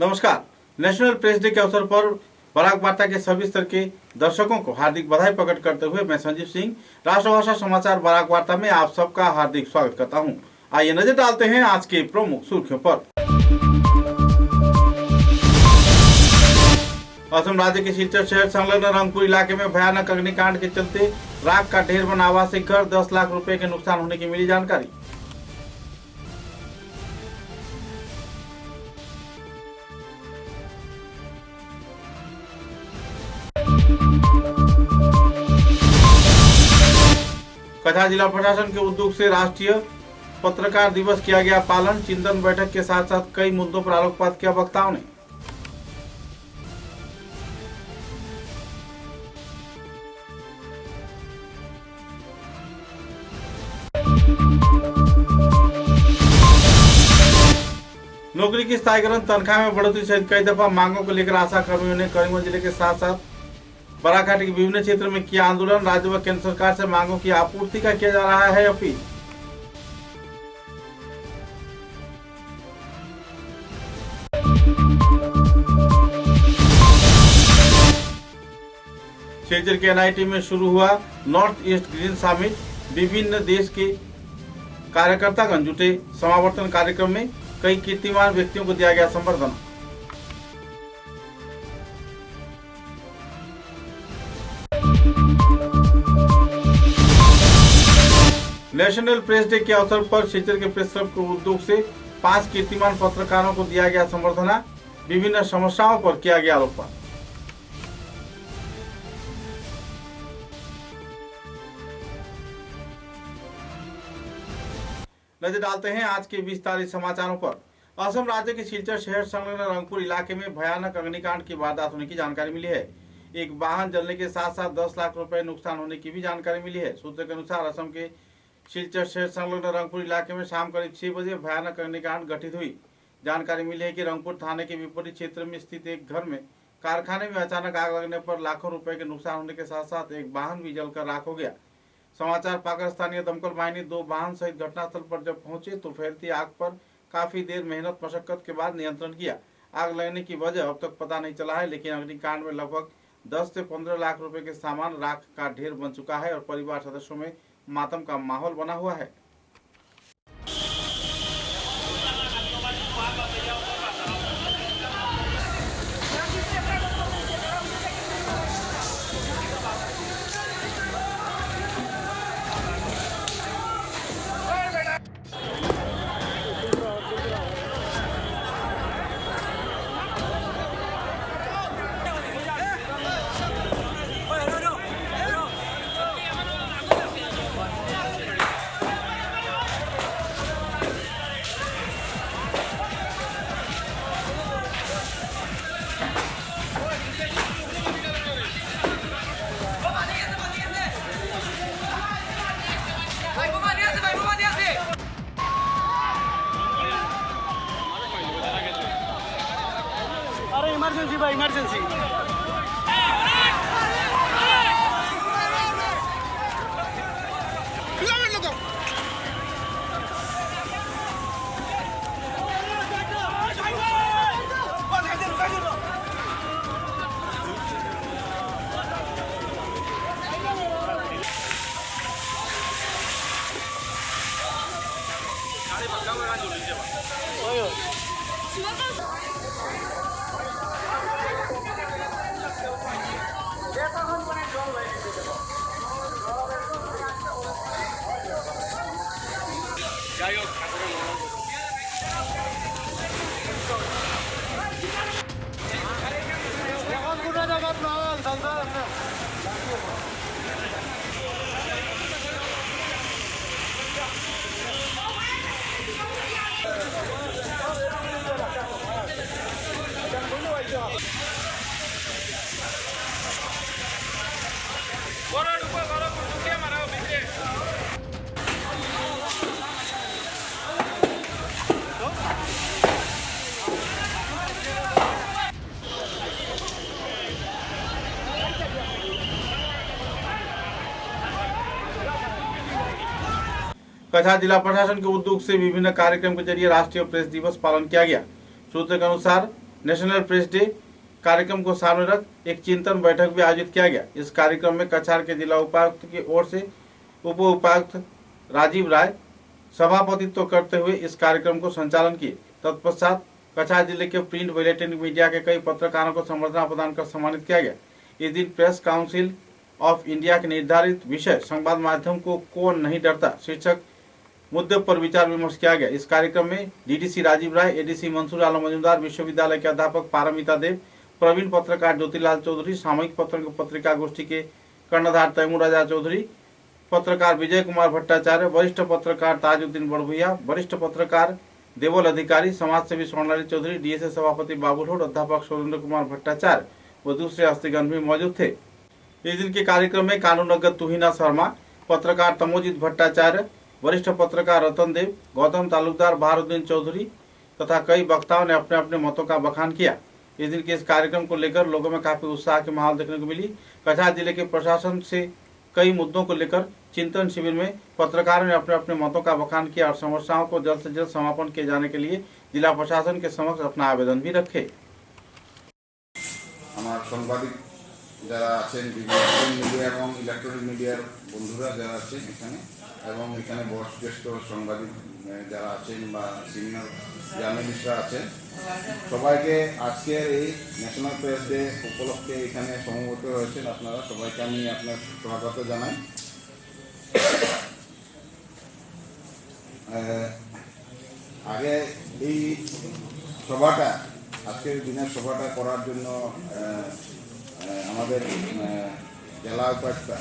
नमस्कार। National press day के अवसर पर बराक वार्ता के सभी स्तर के दर्शकों को हार्दिक बधाई प्रकट करते हुए मैं संजीव सिंह राष्ट्रभाषा समाचार बराक वार्ता में आप सबका हार्दिक स्वागत करता हूं। आइए नजर डालते हैं आज के प्रमुख सुर्खियों पर। असम राज्य के सिलचर शहर संलग्न रंगपुर इलाके में भयानक अग्निकांड के चलते राख का ढेर बना आवासीय घर 10 लाख रुपए के नुकसान होने की मिली जानकारी। कछा जिला प्रशासन के उद्योग से राष्ट्रीय पत्रकार दिवस किया गया पालन। चिंतन बैठक के साथ साथ कई मुद्दों पर आलोकपात किया वक्ताओं ने। नौकरी की स्थायीकरण, तनख्वाह में बढ़ोतरी सहित कई दफा मांगों को लेकर आशा कर्मियों ने करीमगंज जिले के साथ साथ बराकाठी के विभिन्न क्षेत्रों में किया आंदोलन। राज्य व केंद्र सरकार से मांगों की आपूर्ति का किया जा रहा है अपील। सिलचर के एनआईटी में शुरू हुआ नॉर्थ ईस्ट ग्रीन समिट। विभिन्न देश के कार्यकर्तागण जुटे समावर्तन कार्यक्रम में कई कीर्तिमान व्यक्तियों को दिया गया संबर्धना। नेशनल प्रेस डे के अवसर पर सिलचर के प्रेस क्लब के उद्योग से 5 कीर्तिमान पत्रकारों को दिया गया संबर्धना। विभिन्न समस्याओं पर किया गया आलोकपात। नजर डालते हैं आज के विस्तारित समाचारों पर। असम राज्य के सिलचर शहर संलग्न रंगपुर इलाके में भयानक अग्निकांड की वारदात होने की जानकारी मिली है। एक वाहन जलने के साथ साथ 10 लाख रुपए नुकसान होने की भी जानकारी मिली है। सूत्र के अनुसार असम के सिलचर शहर संलग्न रंगपुर इलाके में शाम करीब 6 बजे भयानक अग्निकांड घटित हुई। जानकारी मिली है कि रंगपुर थाने के विपरीत क्षेत्र में स्थित एक घर में कारखाने में अचानक आग लगने पर लाखों रुपए के नुकसान होने के साथ साथ एक वाहन भी जलकर राख हो गया। समाचार पाकर स्थानीय दमकल बाहिनी 2 वाहन सहित घटनास्थल पर जब पहुंचे तो फैलती आग पर काफी देर मेहनत मशक्कत के बाद नियंत्रण किया। आग लगने की वजह अब तक पता नहीं चला है, लेकिन अग्निकांड में लगभग 10 से 15 लाख रुपए के सामान राख का ढेर बन चुका है और परिवार सदस्यों में मातम का माहौल बना हुआ है। इमरजेंसी भाई, इमरजेंसी। कछा जिला प्रशासन के उद्योग से विभिन्न कार्यक्रम के जरिए राष्ट्रीय प्रेस दिवस पालन किया गया। सूत्र के अनुसार नेशनल प्रेस डे कार्यक्रम को सामने रख एक चिंतन बैठक भी आयोजित किया गया। इस कार्यक्रम में कछार के जिला उपायुक्त की ओर से उप उपायुक्त राजीव राय सभापतित्व करते हुए इस कार्यक्रम को संचालन किए। तत्पश्चात कछार जिले के प्रिंट व इलेक्ट्रॉनिक मीडिया के कई पत्रकारों को संबर्धना प्रदान कर सम्मानित किया गया। इस दिन प्रेस काउंसिल ऑफ इंडिया के निर्धारित विषय संवाद माध्यम को कौन नहीं डरता शीर्षक मुद्दे पर विचार विमर्श किया गया। इस कार्यक्रम में डीडीसी राजीव राय, एडीसी मंसूर आलम मजूमदार, विश्वविद्यालय के अध्यापक पारमिता देव, प्रवीण पत्रकार ज्योतिलाल चौधरी, सामयिक पत्रिका गोष्ठी के कर्णधार तैमूर राजा चौधरी, पत्रकार विजय कुमार भट्टाचार्य, वरिष्ठ पत्रकार ताजुद्दीन बड़भुइया, वरिष्ठ पत्रकार देवल अधिकारी, समाजसेवी स्वर्णलाल चौधरी, डीएसए सभापति बाबू लोड, अध्यापक सुरेंद्र कुमार भट्टाचार्य व दूसरे हस्तीगण भी मौजूद थे। इस दिन के कार्यक्रम में कानूनज्ञ तुहिना शर्मा, पत्रकार तमोजीत भट्टाचार्य, वरिष्ठ पत्रकार रतन देव, गौतम तालुकदार, बहारुद्दीन चौधरी तथा कई वक्ताओं ने अपने अपने मतों का बखान किया। इस दिन के इस कार्यक्रम को लेकर लोगों में काफी उत्साह की माहौल देखने को मिली। कछार जिले के प्रशासन से कई मुद्दों को लेकर चिंतन शिविर में पत्रकारों ने अपने अपने मतों का बखान किया और समस्याओं को जल्द से जल्द समापन किए जाने के लिए जिला प्रशासन के समक्ष अपना आवेदन भी रखे। আমার সাংবাদিক যারা আছেন বিভিন্ন মিডিয়া এবং ইলেকট্রনিক মিডিয়ার বন্ধুরা যারা আছেন এখানে এবং এখানে বয়োজ্যেষ্ঠ সাংবাদিক যারা আছেন বা সিনিয়র জার্নালিস্টরা আছেন সবাইকে আজকের এই ন্যাশনাল প্রেস ডে উপলক্ষে এখানে সমবেত হয়েছেন আপনারা সবাইকে আমি আপনার স্বাগত জানাই। আগে এই সভাটা আজকের দিনের সভাটা করার জন্য আমাদের জেলা উপায়ুক্তা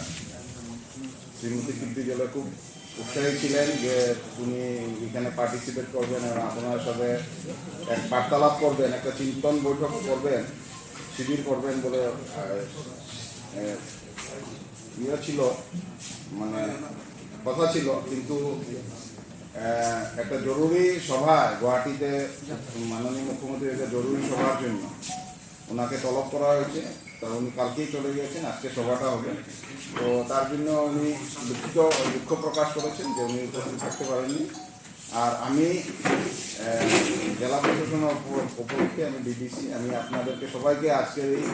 শ্রীমতী কীর্তি জলে খুব উৎসাহী ছিলেন যে উনি এখানে পার্টিসিপেট করবেন এবং আপনার সাথে এক বার্তালাপ করবেন, একটা চিন্তন বৈঠক করবেন, শিবির করবেন বলে ইয়ে ছিল, মানে কথা ছিল। কিন্তু একটা জরুরি সভা গুয়াহাটিতে মাননীয় মুখ্যমন্ত্রীর একটা জরুরি সভার জন্য ওনাকে তলব করা হয়েছে। তা উনি কালকেই চলে গিয়েছেন, আজকে সভাটা হবে। তো তার জন্য উনি দুঃখ প্রকাশ করেছেন যে উনি উপস্থিত থাকতে পারেননি। আর আমি জেলা প্রশাসনের উপলক্ষে আমি ডিডিসি, আমি আপনাদেরকে সবাইকে আজকের এই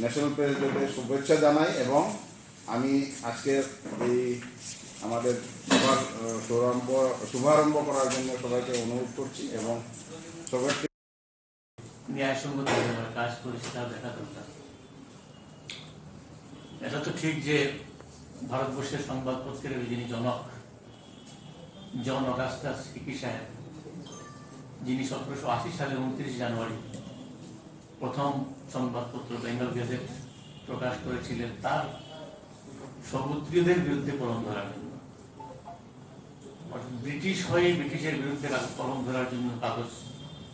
ন্যাশনাল প্রেস ডে শুভেচ্ছা জানাই এবং আমি আজকের এই আমাদের সভার শুভারম্ভ করার জন্য সবাইকে অনুরোধ করছি এবং সবাইকে ন্যায়সঙ্গত কাজ করে সেটা দেখা দরকার। এটা তো ঠিক যে ভারতবর্ষের সংবাদপত্রের যিনি জনক জন অগাস্টাস হিকি সাহেব, যিনি 1780 সালের 29 জানুয়ারি প্রথম সংবাদপত্র বেঙ্গল গেজেট প্রকাশ করেছিলেন, তার সমুদ্রীয়দের বিরুদ্ধে কলম ধরার জন্য, ব্রিটিশ হয়ে ব্রিটিশের বিরুদ্ধে কলম ধরার জন্য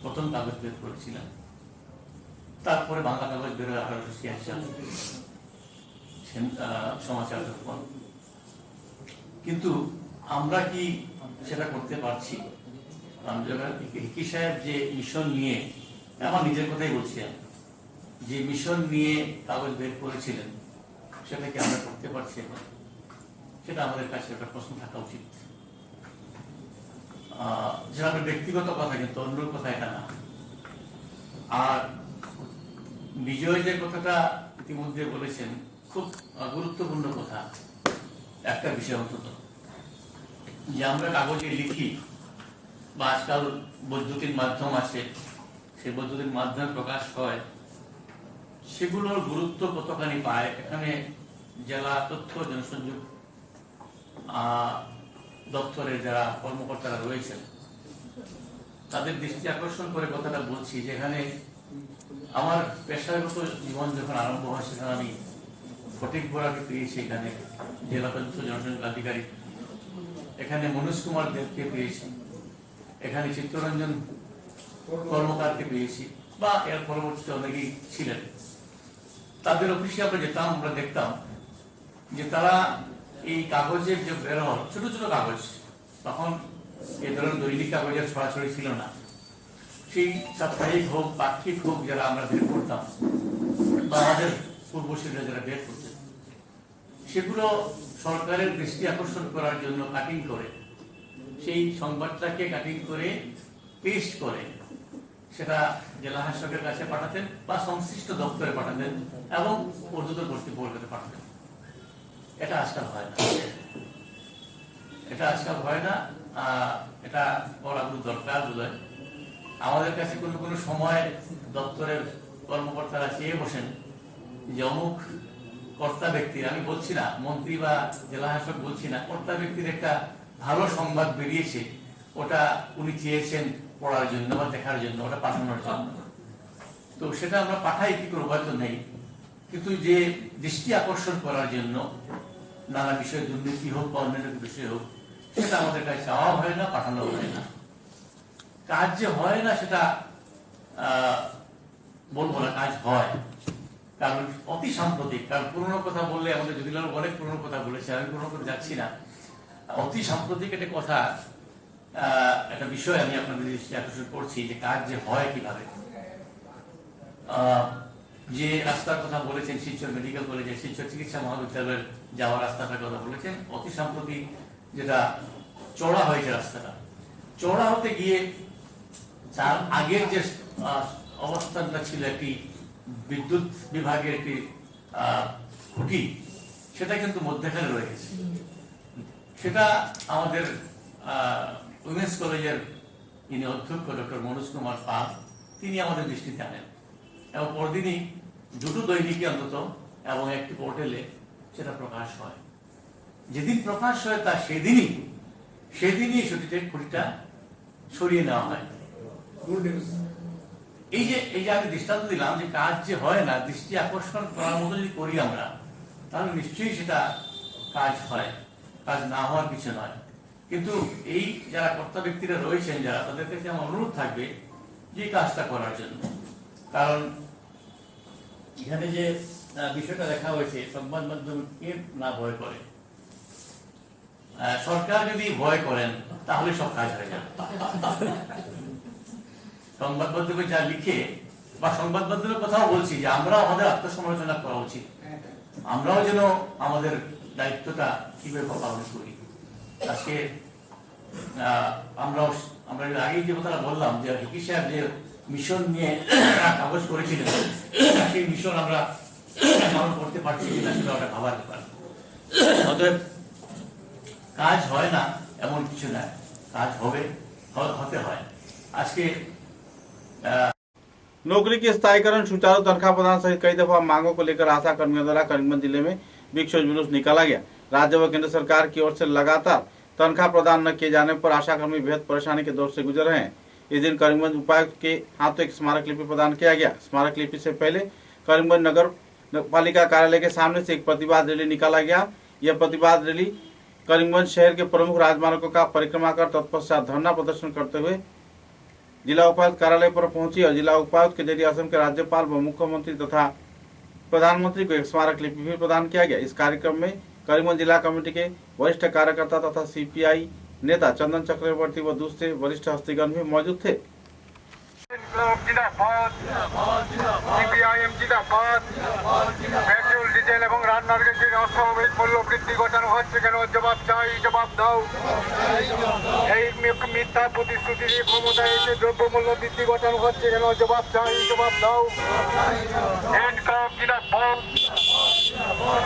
প্রথম কাগজ বের করেছিলেন। তারপরে বাংলা কাগজ বের হয় 1886 সালে সমাচার দর্পণ। কিন্তু আমরা কি সেটা করতে পারছি? হিকি সাহেব যে মিশন নিয়ে, আমার নিজের কথাই বলছি, যে মিশন নিয়ে কাগজ বের করেছিলেন সেটা কি আমরা করতে পারছি? সেটা আমাদের কাছে একটা প্রশ্ন থাকা উচিত। যেটা আমার ব্যক্তিগত কথা, কিন্তু অন্যর কথা এটা না। আর বিজয় যে কথাটা ইতিমধ্যে বলেছেন, খুব গুরুত্বপূর্ণ কথা। একটা বিষয় অন্তত, যে আমরা কাগজে লিখি বা আজকাল বৈদ্যুতিক মাধ্যম আছে, সেই বৈদ্যুতিক মাধ্যমে প্রকাশ হয়, সেগুলোর গুরুত্ব কতখানি পায়। এখানে জেলা তথ্য জনসংযোগ দপ্তরের যারা কর্মকর্তারা রয়েছেন তাদের দৃষ্টি আকর্ষণ করে কথাটা বলছি। যেখানে আমার পেশাগত জীবন যখন আরম্ভ হয়, সেখানে আমি ফটিক বোরাকে পেয়েছি, এখানে জেলা তথ্য জনসংযোগ আধিকারিক, এখানে মনোজ কুমার দেবকে পেয়েছি, এখানে চিত্তরঞ্জন কর্মকারকে পেয়েছি, বা এর পরবর্তীতে অনেকেই ছিলেন। তাদের অফিসে আমরা যেতাম, আমরা দেখতাম যে তারা এই কাগজের যে বের হয় ছোট ছোট কাগজ, তখন এই ধরনের দৈনিক কাগজের ছড়াছড়ি ছিল না, সেই সাপ্তাহিক হোক পাক্ষিক হোক যারা আমরা বের করতাম বা আমাদের পূর্বশীলরা যারা বের করতেন, সেগুলো সরকারের দৃষ্টি আকর্ষণ করার জন্য কাটিং করে, সেই সংবাদটাকে কাটিং করে পেস্ট করে সেটা জেলা শাসকের কাছে পাঠাতেন বা সংশ্লিষ্ট দপ্তরে পাঠাতেন এবং ঊর্ধ্বতন কর্তৃপক্ষকে পাঠাতেন। এটা আজকাল হয় না, এটা আজকাল হয় না। এটা করা খুব দরকার বোধ হয়। আমাদের কাছে কোনো কোনো সময় দপ্তরের কর্মকর্তারা চেয়ে বসেন যে অমুক কর্তা ব্যক্তির, আমি বলছি না মন্ত্রী বা জেলা শাসক বলছি না, কর্তা ব্যক্তির একটা ভালো সংবাদ বেরিয়েছে, ওটা উনি চেয়েছেন পড়ার জন্য বা দেখার জন্য, ওটা পাঠানোর জন্য। তো সেটা আমরা পাঠাই, কি করে উপায় তো নেই। কিন্তু যে দৃষ্টি আকর্ষণ করার জন্য নানা বিষয়ে দুর্নীতি হোক বা অন্যান্য বিষয় হোক, সেটা আমাদের কাছে চাওয়া হয় না, পাঠানো হয় না। কাজ যে হয় না সেটা বলবো না, কাজ হয়। কারণ অতি সাম্প্রতিক, কারণ পুরোনো কথা বললে আমাদের জটিলাল অনেক পুরোনো কথা বলেছে, আমি পুরোনো করে যাচ্ছি না। অতি সাম্প্রতিক একটা কথা, একটা বিষয় আমি আপনাদের দৃষ্টি আকর্ষণ করছি যে কাজ যে হয় কিভাবে। যে রাস্তার কথা বলেছেন শিলচর মেডিকেল কলেজে, শিলচর চিকিৎসা মহাবিদ্যালয়ের যাওয়ার রাস্তাটার কথা বলেছেন, অতি সাম্প্রতিক যেটা চড়া হয়েছে রাস্তাটা, চড়া হতে গিয়ে তার আগের যে অবস্থানটা ছিল একটি বিদ্যুৎ বিভাগের একটি খুঁটি, সেটা কিন্তু মধ্যখানে রয়ে গেছে। সেটা আমাদের উইমেন্স কলেজের যিনি অধ্যক্ষ ডক্টর মনোজ কুমার পাল, তিনি আমাদের দৃষ্টিতে আনেন এবং পরদিনই দুটো দৈনিকে অন্তত এবং একটি পোর্টালে সেটা প্রকাশ হয়। যেদিন প্রকাশ হয় তার সেদিনই খুঁটিটা সরিয়ে নেওয়া হয়। এই যে আমি দৃষ্টান্ত দিলাম যে কাজ যে হয় না, দৃষ্টি আকর্ষণ করার মতো যদি করি আমরা, তাহলে নিশ্চয়ই সেটা কাজ হয়, কাজ না হওয়ার কিছু নয়। কিন্তু এই যারা কর্তা ব্যক্তিরা রয়েছেন যারা, তাদের কাছে আমার অনুরোধ থাকবে যে কাজটা করার জন্য। কারণ এখানে যে বিষয়টা দেখা হয়েছে, সংবাদ মাধ্যম কে না ভয় করে, সরকার যদি ভয় করেন তাহলে সব কাজ হয়ে যাবে। সংবাদ মাধ্যমে যা লিখে বা সংবাদ মাধ্যমের কথাও বলছি যে আমরা আমাদের আত্মসমালোচনা করা উচিত, আমরাও যেন আমাদের দায়িত্বটা কিভাবে পালন করি। আজকে আমরা আগেই যে কথাটা বললাম যে হিকি সাহেব যে মিশন নিয়ে কাগজ করেছিলেন, সেই মিশন আমরা পালন করতে পারছি কিনা সেটা ওটা ভাবার ব্যাপার। অতএব কাজ হয় না এমন কিছু না, কাজ হতে হয়। আজকে नौकरी के स्थायीकरण, सुचारू तनख्वाह प्रदान सहित कई दफा मांगों को लेकर आशा कर्मियों द्वारा करीमगंज जिले में विक्षोभ जुलूस निकाला गया। राज्य व केंद्र सरकार की ओर से लगातार तनख्वाह प्रदान न किए जाने पर आशा कर्मी बेहद परेशानी के दौर से गुजर रहे हैं। इस दिन करीमगंज उपायुक्त के हाथों एक स्मारक लिपि प्रदान किया गया। स्मारक लिपि से पहले करीमगंज नगर पालिका कार्यालय के सामने से एक प्रतिवाद रैली निकाला गया। यह प्रतिवाद रैली करीमगंज शहर के प्रमुख राजमार्गों का परिक्रमा कर तत्पश्चात धरना प्रदर्शन करते हुए जिला उपायुक्त कार्यालय पर पहुंची और जिला उपायुक्त के जरिए असम के राज्यपाल व मुख्यमंत्री तथा प्रधानमंत्री को एक स्मारक लिपि भी प्रदान किया गया। इस कार्यक्रम में करीमगंज जिला कमेटी के वरिष्ठ कार्यकर्ता तथा सीपीआई नेता चंदन चक्रवर्ती व दूसरे वरिष्ठ हस्तीगण भी मौजूद थे। পেট্রোল ডিজেল এবং রান্নার গ্যাসে অস্বাভাবিক মূল্য বৃদ্ধি ঘটানো হচ্ছে কেন? জবাব চাই, জবাব দাও। এই মিথ্যা প্রতিশ্রুতি দিয়ে ক্ষমতায় এসে দ্রব্যমূল্য বৃদ্ধি ঘটানো হচ্ছে কেন? জবাব চাই, জবাব দাও।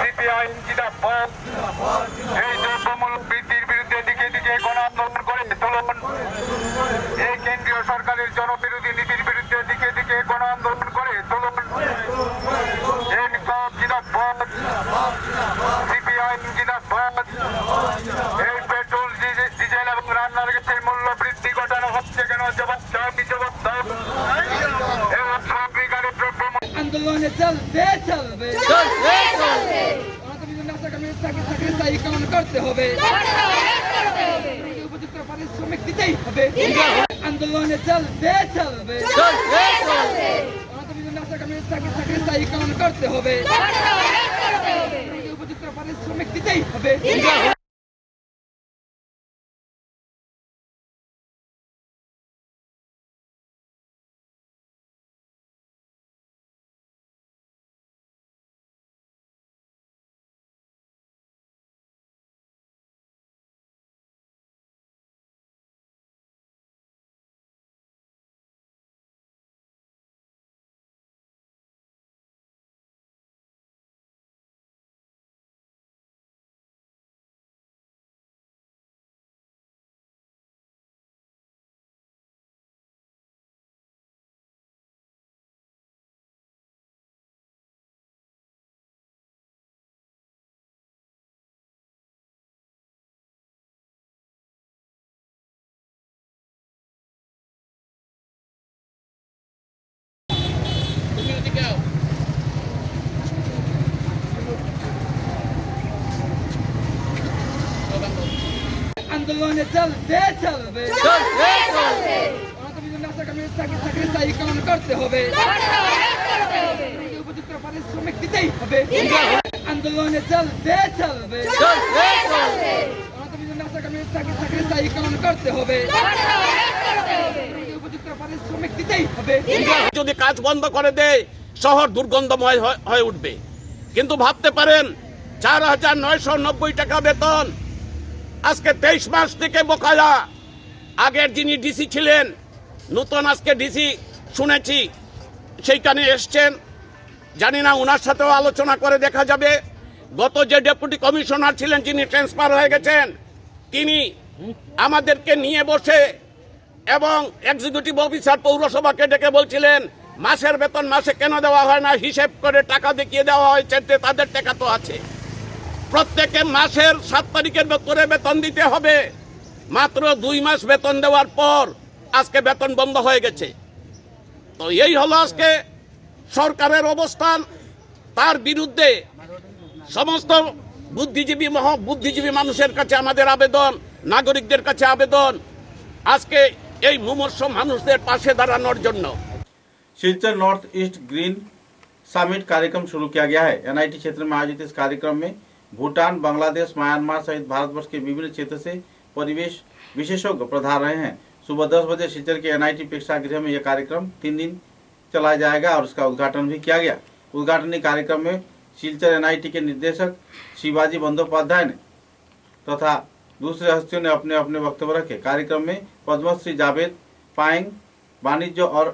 সিপিআই জিন্দাবাদ। এই দ্রব্যমূল্য বৃদ্ধির বিরুদ্ধে দিকে দিকে গণ আন্দোলন করে তুলুন। এই কেন্দ্রীয় সরকারের জনবিরোধী নীতির বিরুদ্ধে দিকে দিকে গণ আন্দোলন করে তুলুন। সিপিআই জিন্দাবাদ। এই পেট্রোল ডিজেল এবং রান্নার গ্যাসের মূল্য বৃদ্ধি ঘটানো হচ্ছে কেন? জবাব চাই, জবাব দাও। আন্দোলনে চলবে চলবে চাকরি স্থায়ীকরণ করতে হবে, উপযুক্ত পারিশ্রমিক দিতেই হবে। আন্দোলনে চলবে চলবে চাকরি স্থায়ীকরণ করতে হবে, উপযুক্ত পারিশ্রমিক দিতেই হবে। আন্দোলনে চলবে চলবে বিভিন্ন চাকরি স্থায়ীকরণ করতে হবে উপযুক্ত পারিশ্রমিক দিতেই হবে আন্দোলনে চলবে চলবে বিভিন্ন চাকরি স্থায়ীকরণ করতে হবে উপযুক্ত পারিশ্রমিক দিতেই হবে যদি কাজ বন্ধ করে দেয় শহর দুর্গন্ধময় হয়ে উঠবে। কিন্তু ভাবতে পারেন 4,990 টাকা বেতন আজকে 23 মাস থেকে বকেয়া। আগের যিনি ডিসি ছিলেন, নতুন আজকে ডিসি শুনেছি সেইখানে এসছেন, জানি না ওনার সাথেও আলোচনা করে দেখা যাবে। গত যে ডেপুটি কমিশনার ছিলেন যিনি ট্রান্সফার হয়ে গেছেন, তিনি আমাদেরকে নিয়ে বসে এবং এক্সিকিউটিভ অফিসার পৌরসভাকে ডেকে বলছিলেন মাসের বেতন মাসে কেন দেওয়া হয় না, হিসেব করে টাকা দেখিয়ে দেওয়া হয়েছে, তাদের টাকা তো আছে। প্রত্যেকে মাসের 7 তারিখের করে বেতন দিতে হবে। মাত্র 2 মাস বেতন দেওয়ার পর আজকে বেতন বন্ধ হয়ে গেছে। তো এই হলো আজকে সরকারের অবস্থান। তার বিরুদ্ধে সমস্ত বুদ্ধিজীবী মানুষের কাছে আমাদের আবেদন, নাগরিকদের কাছে আবেদন, আজকে এই মুমূর্ষ মানুষদের পাশে দাঁড়ানোর জন্য। Silchar north east green summit कार्यक्रम शुरू किया गया है। एनआईटी क्षेत्र में आयोजित इस कार्यक्रम में भूटान, बांग्लादेश, म्यांमार सहित भारतवर्ष के विभिन्न क्षेत्र से परिवेश विशेषज्ञ पधार रहे हैं। सुबह 10 बजे सिलचर के एनआईटी प्रेक्षागृह में यह कार्यक्रम 3 दिन चलाया जाएगा और इसका उद्घाटन भी किया गया। उद्घाटनी कार्यक्रम में सिलचर एनआईटी के निर्देशक शिवाजी बंदोपाध्याय ने तथा दूसरे हस्तियों ने अपने अपने वक्तव्य रखे। कार्यक्रम में पद्मश्री जावेद पाएंग, वाणिज्य और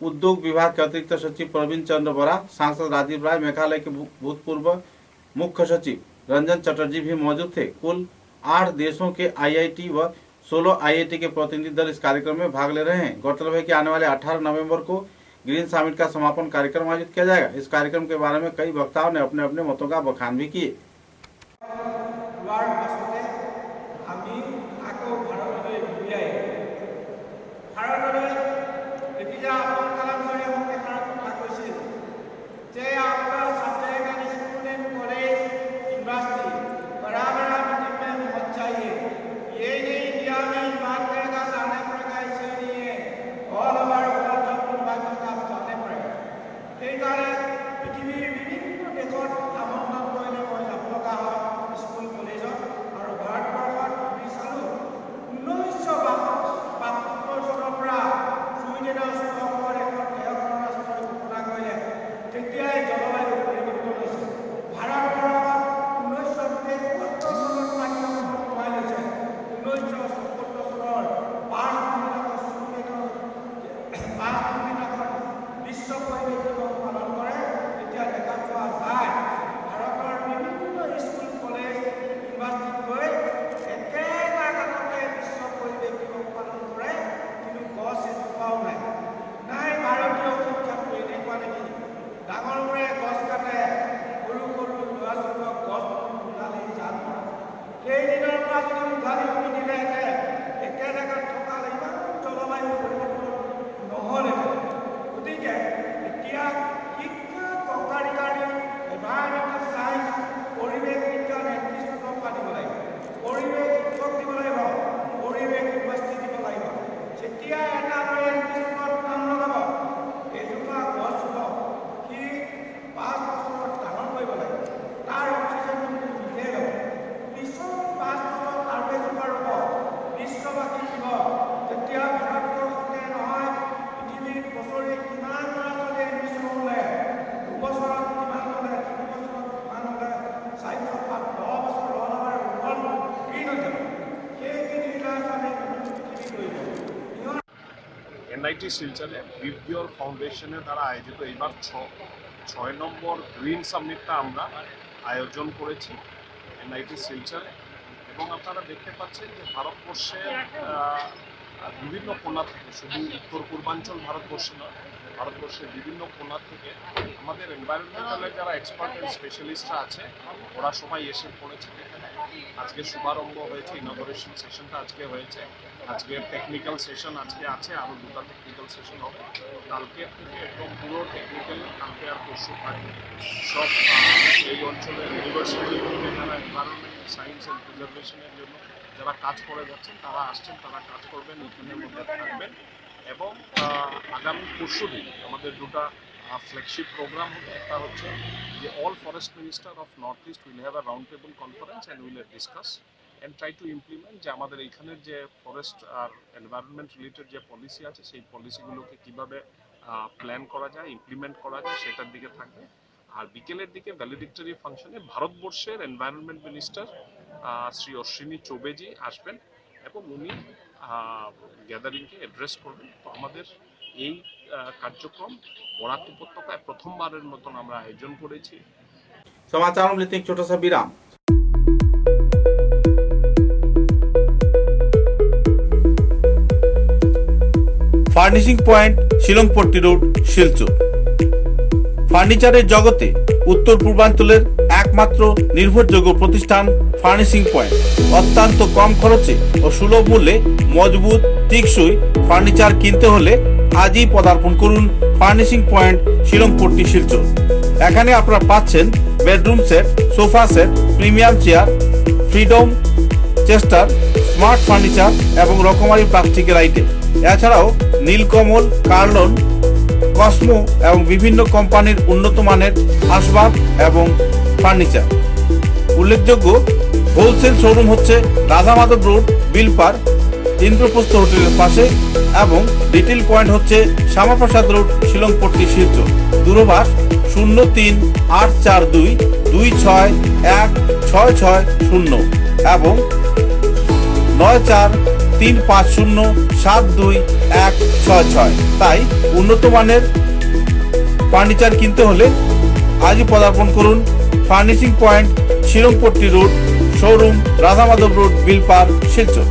उद्योग विभाग के अतिरिक्त सचिव प्रवीण चंद्र बरा, सांसद राजीव राय, मेघालय के भूतपूर्व मुख्य सचिव रंजन चटर्जी भी मौजूद थे। कुल 8 देशों के आईआईटी व 16 आईआईटी के प्रतिनिधि दल इस कार्यक्रम में भाग ले रहे हैं। गौरतलब है कि आने वाले 18 नवंबर को ग्रीन समिट का समापन कार्यक्रम आयोजित किया जाएगा। इस कार्यक्रम के बारे में कई वक्ताओं ने अपने अपने मतों का बखान भी किए। এনআইটি শিলচরে বিবিওর ফাউন্ডেশনের দ্বারা আয়োজিত এইবার 6 নম্বর গ্রিন সামিটটা আমরা আয়োজন করেছি এনআইটি শিলচরে। এবং আপনারা দেখতে পাচ্ছেন যে ভারতবর্ষের বিভিন্ন কোণা থেকে, শুধু উত্তর পূর্বাঞ্চল ভারতবর্ষে নয়, ভারতবর্ষের বিভিন্ন কোণা থেকে আমাদের এনভায়রনমেন্টালের যারা এক্সপার্ট অ্যান্ড স্পেশালিস্টরা আছে ওরা সবাই এসে পড়েছে এখানে। আজকে শুভারম্ভ হয়েছে, ইনগরেশন সেশনটা আজকে হয়েছে। আজকে টেকনিক্যাল সেশন আজকে আছে, আরও 2টা টেকনিক্যাল সেশন হবে। কালকে থেকে একদম পুরো টেকনিক্যাল, কালকে আর পরশু থাকবে সব এই অঞ্চলের ইউনিভার্সিটি থেকে যারা এনভায়রনমেন্ট সায়েন্স অ্যান্ড প্রিজার্ভেশনের জন্য যারা কাজ করে যাচ্ছেন তারা আসছেন, তারা কাজ করবেন, এখানের মধ্যে থাকবেন। এবং আগামী পরশুদিন আমাদের দুটো ফ্ল্যাগশিপ প্রোগ্রাম হবে। একটা হচ্ছে যে all forest minister of north east will have a round table conference and will discuss and try to implement যে আমাদের এইখানের যে ফরেস্ট আর এনভায়রনমেন্ট রিলেটেড যে পলিসি আছে সেই পলিসিগুলোকে কীভাবে প্ল্যান করা যায়, ইমপ্লিমেন্ট করা যায় সেটার দিকে থাকবে। আর বিকেলের দিকে ভ্যালিডিক্টরি ফাংশনে ভারতবর্ষের এনভায়রনমেন্ট মিনিস্টার শ্রী অশ্বিনী চৌবেজি আসবেন এবং উনি গ্যাদারিংকে অ্যাড্রেস করবেন। তো আমাদের এই কার্যক্রম বরাক উপত্যকায় প্রথমবারের মতন আমরা আয়োজন করেছি। समाचारों में लेते हैं एक छोटा सा विराम। Furnishing point Shillongpatti road Silchar. ফার্নিচারের জগতে উত্তর পূর্বাঞ্চলের একমাত্র নির্ভরযোগ্য প্রতিষ্ঠান ফার্নিশিং পয়েন্ট। অত্যন্ত কম খরচে ও সুলভ মূল্যে মজবুত টেকসই ফার্নিচার কিনতে হলে আজই পদার্পণ করুন ফার্নিশিং পয়েন্ট শিলংপট্টি শিলচর। এখানে আপনারা পাচ্ছেন bedroom set, sofa set, premium chair, freedom chester, smart furniture এবং রকমারি প্লাস্টিকের আইটেম। এছাড়াও নীলকমল, কার্লন, কসমো এবং বিভিন্ন কোম্পানির উন্নত মানের আসবাব এবং ফার্নিচার। উল্লেখযোগ্য হোলসেল শোরুম হচ্ছে রাধামাধব রোড বিলপার ইন্দ্রপ্রস্থ হোটেলের পাশে এবং রিটেল পয়েন্ট হচ্ছে শ্যামাপ্রসাদ রোড শিলংপট্টি শিলচর। দূরভাষ 038422616660 এবং 9435072166। তাই উন্নত মানের ফার্নিচার কিনতে হলে আজই পদার্পণ করুন furnishing point Shillongpatti road showroom, Radhamadhab road Bilpar Silchar.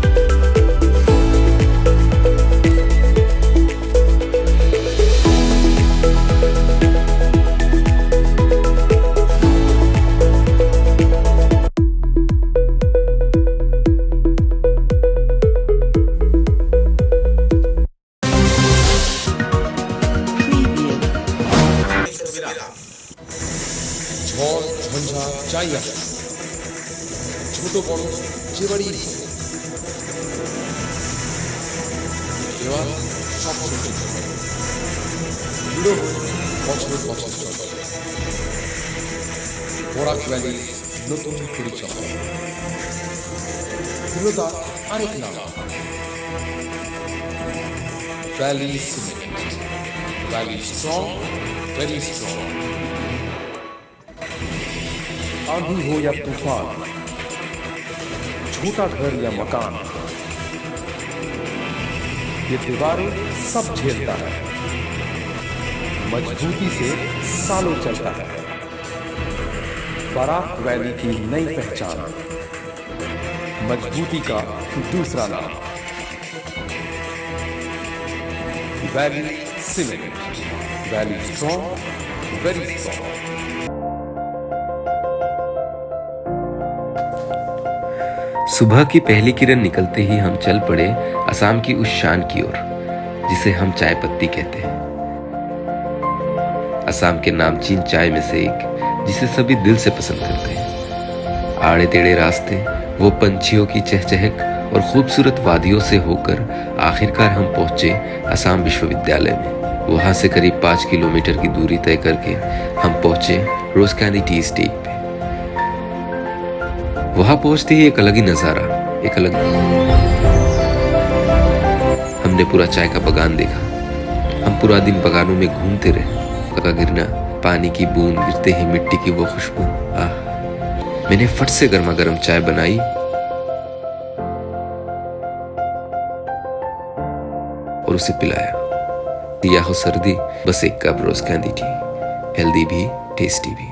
ঝড় ঝঞ্ঝা যাই আসে, ছোট বড় যে বাড়ি দেওয়াল সব সহ্য করে দৃঢ় বছর বছর চলে। বরাক ভ্যালি নতুন পরিচয়, দৃঢ়তা আরেক নাম valley cement. Valley strong, very strong. आंधी हो या तूफान, छोटा घर या मकान, ये दीवारें सब झेलता है, मजबूती से सालों चलता है। बराक वैली की नई पहचान, मजबूती का दूसरा नाम valley cement. Valley strong, very strong. सुबह की पहली किरण निकलते ही हम चल पड़े असम की उस शान की ओर जिसे हम चाय पत्ती कहते हैं। असम के नामचीन चाय में से एक जिसे सभी दिल से पसंद करते हैं। आड़े टेढ़े रास्ते, वो पंछियों की चहचहक और खूबसूरत वादियों से होकर आखिरकार हम पहुंचे असम विश्वविद्यालय में। वहां से करीब 5 किलोमीटर की दूरी तय करके हम पहुंचे रोजकानी टी स्टेट पे। वहां पहुंचते ही एक अलग ही नजारा, एक अलग हमने पूरा चाय का बगान देखा। हम पूरा दिन बगानों में घूमते रहे। का गिरना, पानी की बूंद गिरते ही मिट्टी की वो खुशबू, आह। मैंने फट से गर्मा गर्म चाय बनाई और उसे पिलाया। या हो सर्दी, बस एक कप रोज कैंडी टी, हेल्दी भी टेस्टी भी।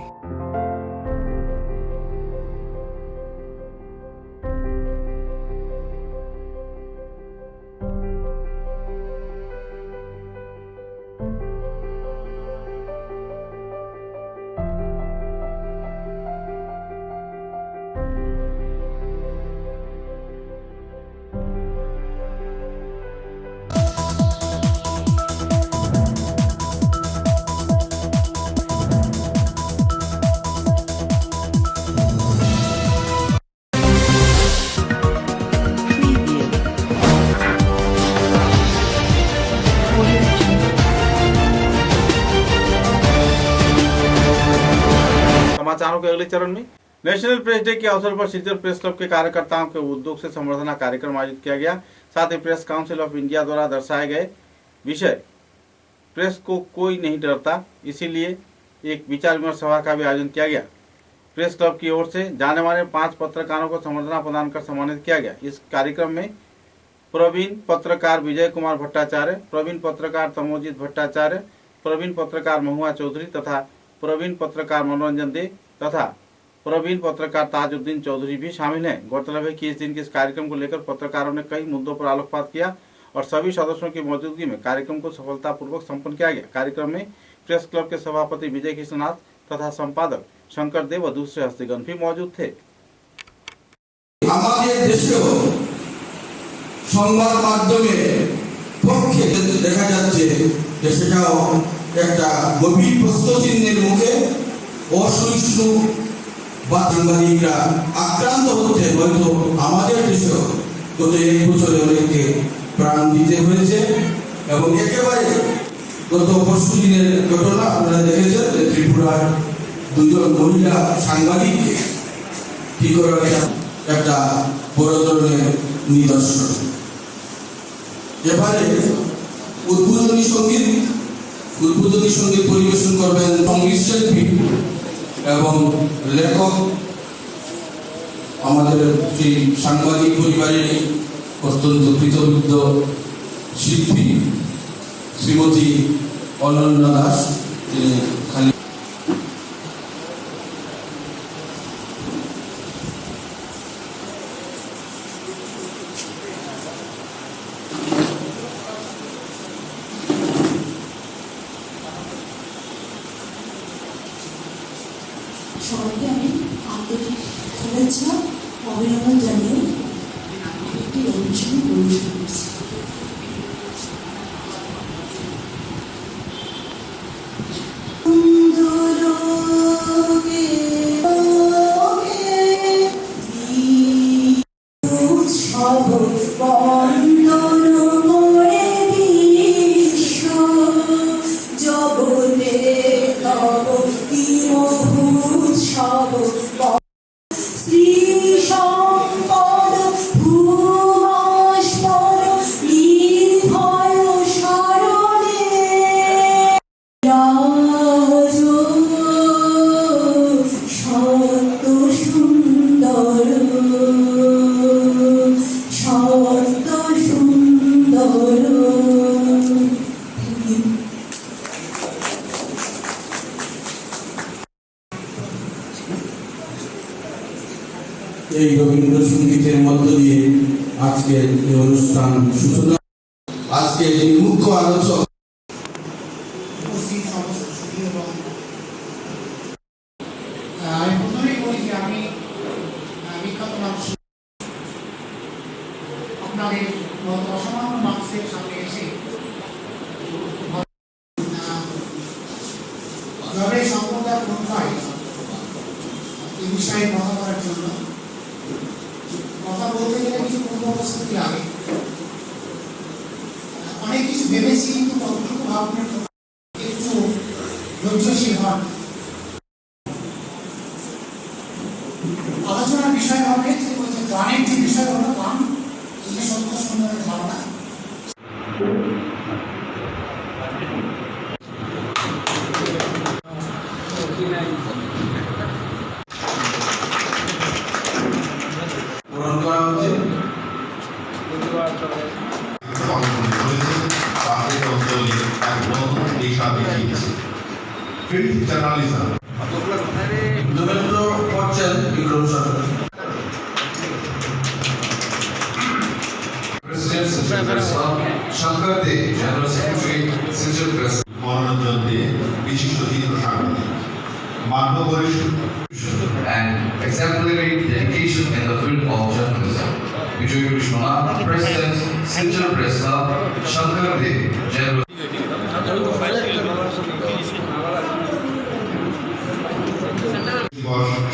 समाचारों के अगले चरण में। नेशनल प्रेस डे के अवसर पर सिलचर प्रेस क्लब के कार्यकर्ताओं के उद्योग से संवर्धना कार्यक्रम आयोजित किया गया। साथ ही प्रेस काउंसिल ऑफ इंडिया द्वारा दर्शाए गए विषय प्रेस को कोई नहीं डरता, इसीलिए एक विचार विमर्श सभा का भी आयोजन किया गया। प्रेस क्लब की ओर से जाने माने 5 पत्रकारों को संवर्धना प्रदान कर सम्मानित किया गया। इस कार्यक्रम में प्रवीण पत्रकार विजय कुमार भट्टाचार्य, प्रवीण पत्रकार तमोजीत भट्टाचार्य, प्रवीण पत्रकार महुआ चौधरी तथा प्रवीण पत्रकार मनोरंजन दे तथा प्रवीण पत्रकार ताजुद्दीन चौधरी भी शामिल हैं। गौरतलब है कि इस दिन के इस कार्यक्रम को लेकर पत्रकारों ने कई मुद्दों पर आलोकपात किया और सभी सदस्यों की मौजूदगी में कार्यक्रम को सफलतापूर्वक संपन्न किया गया। कार्यक्रम में प्रेस क्लब के सभापति विजय कृष्णनाथ तथा संपादक शंकर देव व दूसरे हस्तीगण भी मौजूद थे। সংবাদ মাধ্যমের পক্ষে দেখা যাচ্ছে যে সেটাও একটা গভীর প্রশ্নচিহ্নের মুখে অসহিষ্ণু বা সাংবাদিকরা আক্রান্ত হচ্ছে। হয়তো আমাদের দেশেও গত 1 বছরে অনেককে প্রাণ দিতে হয়েছে এবং একেবারে গত পরশু দিনের ঘটনা আপনারা দেখেছেন যে ত্রিপুরার 2 জন মহিলা সাংবাদিককে কি করে একটা বড় ধরনের নিদর্শন। এবারে উদ্বোধনী সঙ্গীত পরিবেশন করবেন সঙ্গীত শিল্পী এবং লেখক আমাদের সেই সাংবাদিক পরিবারের অত্যন্ত কৃতজ্ঞ শিল্পী শ্রীমতী অনন্যা দাস। তিনি খালি সবাইকে আমি আন্তরিক শুভেচ্ছা অভিনন্দন জানিয়ে একটি অনুষ্ঠান পরিবেশন করছি। এই রবীন্দ্রসঙ্গীতের মধ্য দিয়ে আজকের এই অনুষ্ঠান সূচনা। আজকে এই মুখ্য আলোচক আমি প্রথমেই বলি যে আমি বিখ্যাত মানুষ আপনাদের অসামান্য মানুষের সামনে এসে সম্প্রদায় প্রথায় এই বিষয়ে কথা বলার জন্য কথা বলতে গেলে কিছু পূর্ব প্রস্তুতি লাগে। অনেক কিছু ভেবেছি কিন্তু কতটুকু ভাবনার একটু ধৈর্যশীল হন। আলোচনার বিষয় হবে যে গানের যে বিষয় হলো গান, এই সত্য সুন্দরের ধারণা। জার্নালিজম দেবেন্দ্র পচ্চন বিক্রম সরকার শঙ্কর দে জেনারেল সেক্রেটারি সিলচর প্রেস মনোরঞ্জন দে বিশিষ্ট হিন্দু সাংবাদিক মানব পরিষদ and exemplary dedication in the field of journalism. Vijay Krishna, President, Silchar Press Club, Shankar De, General.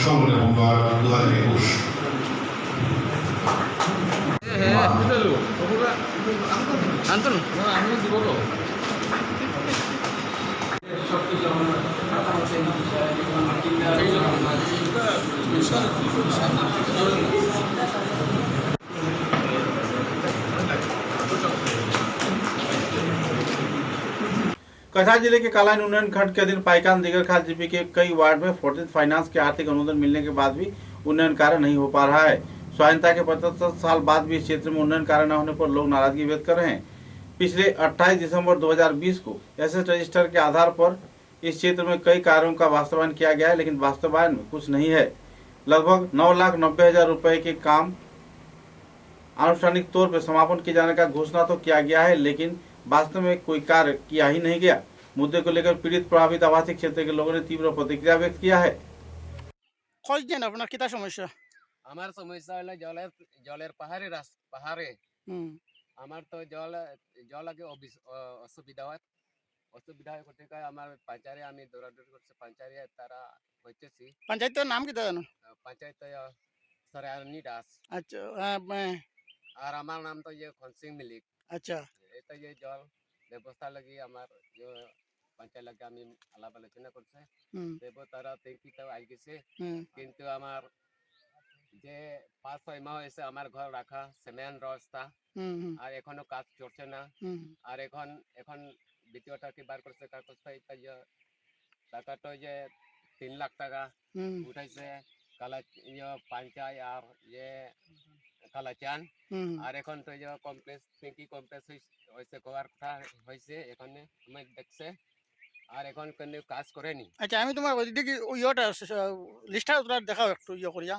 সমরে Mangal 2021 Anton আমি দিব তো সব কিছু আমরা कथा जिले के कालाइन उन्नयन खंड के अधीन पाइकान दिगर खाल जीपी के कई वार्ड में 14th फाइनेंस के आर्थिक अनुदान मिलने के बाद भी उन्नयन कार्य नहीं हो पा रहा है। स्वाधीनता के 75 साल बाद भी इस क्षेत्र में उन्नयन कार्य न होने पर लोग नाराजगी व्यक्त कर रहे हैं। पिछले 28 दिसंबर 2020 को एसेट रजिस्टर के आधार पर इस क्षेत्र में कई कार्यों का वास्तवायन किया गया है, लेकिन वास्तवायन में कुछ नहीं है। लगभग 9,90,000 रुपए के काम आनुष्ठानिक तौर पर समापन किए जाने का घोषणा तो किया गया है, लेकिन वास्तव में कोई कार्य किया ही नहीं गया। मुद्दे को लेकर पीड़ित प्रभावित आवासीय क्षेत्र के लोगों ने तीव्र प्रतिक्रिया व्यक्त किया है। আপনার কিতা সমস্যা? আমার সমস্যা হলো জলের পাহাড়ে আমার তো জল আগে অসুবিধা হয় করতে আমার পাঞ্চারে আমি দৌড়াদৌড়ি করছি পাঞ্চারে তারা হইতেছি পঞ্চায়েতের নাম কি জানো? পঞ্চায়েত সরায়নি দাস। আচ্ছা আর আমার নাম তো খনসিং মিলিক। আচ্ছা এটা জল ব্যবস্থা লাগি আমার পঞ্চায়েত লাগে আমি আলাপ আলোচনা করছে দেব তারা ট্যাঙ্কিতে আই গেছে কিন্তু আমার যে 5-6 মাস হয়েছে আমার ঘর রাখা সিমেন্ট রাস্তা আর এখনো কাজ চলছে না। আর এখন দ্বিতীয়টা কি বার করছে কাগজটা টাকাটা যে 3 লাখ টাকা উঠাইছে পঞ্চায়েত আর কালাচান আর এখন তো কমপ্লেক্স ট্যাঙ্কি কমপ্লেক্স হয়েছে করার কথা হয়েছে এখানে আমি দেখছে আর এখন কোনো কাজ করেনি। আচ্ছা আমি তোমার দেখি ইয়েটা লিস্টটা তোরা দেখাও একটু ইয়ে করিয়া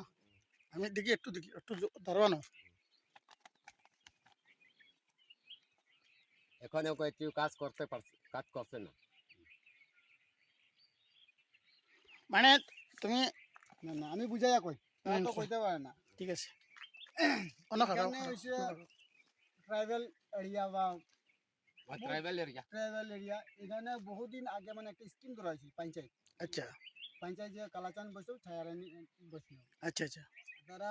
আমি দেখি একটু দাঁড়ানো এখানে কেউ কাজ করছে না। মানে তুমি না আমি বুঝাইয়া কই তো কইতে পারে না। ঠিক আছে ট্রাইবেল এরিয়া বা ট্রাইবেল এরিয়া এখানে বহুদিন আগে মানে একটা স্কিম করা হয়েছিল পঞ্চায়েত। আচ্ছা পঞ্চায়েত যে কালাচান বসেও ছায়ারানী বসে। আচ্ছা আচ্ছা তারা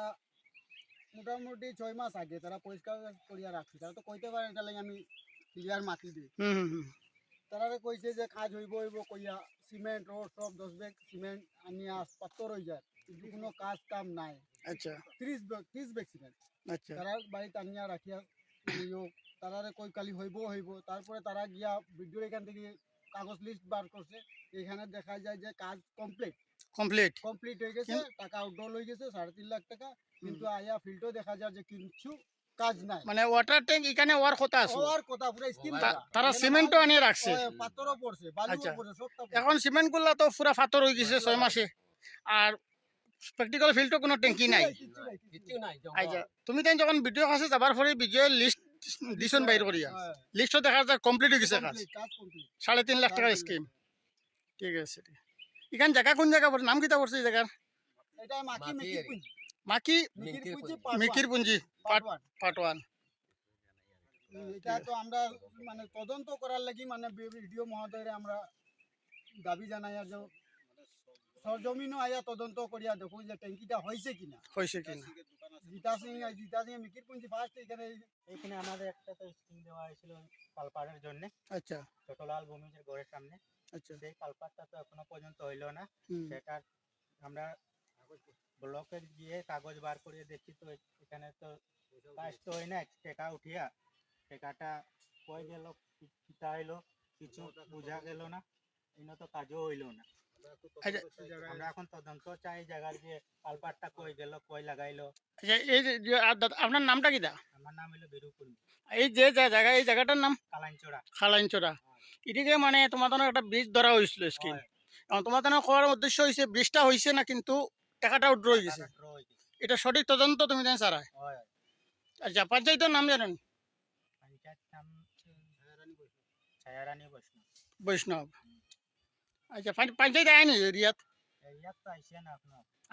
মোটামুটি 6 মাস আগে তারা পরিষ্কার করিয়া রাখছে। তারা তো কইতে পারে এটা লাগে আমি ক্লিয়ার মাটি দিই। তারা কইছে যে কাজ হইব কইয়া সিমেন্ট রোড সব 10 ব্যাগ সিমেন্ট আনিয়া পাথর হয়ে যায় কিন্তু কোনো কাম নাই। আচ্ছা 30 ব্যাগ সিমেন্ট আচ্ছা তারা বাড়িতে আনিয়া রাখিয়া তারা কই কালি হইব তারপরে তারা গিয়া ভিডিও এখান থেকে কাগজ লিস্ট বার করছে। এখানে দেখা যায় যে কাজ কমপ্লিট হয়ে গেছে, টাকা আউটডোর হয়ে গেছে 3.5 লাখ টাকা, কিন্তু আয়া ফিল্ডও দেখা যায় যে কিছু কাজ নাই। মানে ওয়াটার ট্যাঙ্ক এখানে ওয়ার কথা আছে পুরো স্কিম তারা সিমেন্টও আনিয়ে রাখছে পাথরও পড়ছে বালিও পড়ছে সবটা। এখন সিমেন্ট গুলা তো পুরা পাথর হয়ে গেছে 6 মাসে আর প্র্যাকটিক্যাল ফিল্ডও কোনো ট্যাঙ্কি নাই। আচ্ছা তুমি তাই যখন ভিডিও কাছে যাবার পরে ভিডিও লিস্ট দিছন বাইর করিয়া লিস্টও দেখা যায় কমপ্লিট হয়ে গেছে কাজ 3.5 লাখ টাকার স্কিম। ঠিক আছে এখান জায়গা কোন জায়গা পড়ছে নাম কিতা পড়ছে এই জায়গার? এটা মাকি মিকিরপুঞ্জি পার্ট 1। এটা তো আমরা মানে তদন্ত করার লাগি মানে ভিডিও মহোদয়ের আমরা দাবি জানাই আর যে সরজমিনও আয়া তদন্ত করিয়া দেখো যে ট্যাঙ্কিটা হয়েছে কিনা। জিতা সিং মিকিরপুঞ্জি ফার্স্ট এখানে আমাদের একটা তো স্কিম দেওয়া হয়েছিল কালপাড়ের জন্য। আচ্ছা ছোটলাল ভূমিজের ঘরের সামনে। আচ্ছা সেই কালপাড়টা তো এখনো পর্যন্ত হইলো না। সেটা আমরা ব্লকে গিয়ে কাগজ বার করে দেখছি তো এখানে তো কাজ তো হয় না। টেকা উঠিয়া টেকাটা কই গেল কিতা হইলো কিছু বুঝা গেল না, এনে তো কাজও হইলো না। আমরা এখন তদন্ত চাই জায়গার যে কালপাড়টা কই গেল কই লাগাইলো। এই যে আপনার নামটা কি দা? আমার নাম হলো বেরুকুন্ডি। এই যে জায়গা এই জায়গাটার নাম খালাইনচড়া। এদিকে মানে তোমাদের একটা ব্রিজ ধরা হয়েছিল স্কিম, এখন তোমাদের করার উদ্দেশ্য হয়েছে ব্রিজটা হয়েছে না কিন্তু টাকাটা উড্র হয়ে গেছে। এটা সঠিক তদন্ত তুমি জানো স্যার? আচ্ছা পঞ্চায়েতের নাম জানেন? বৈষ্ণব। আচ্ছা পঞ্চায়েত আয়নি এরিয়াত?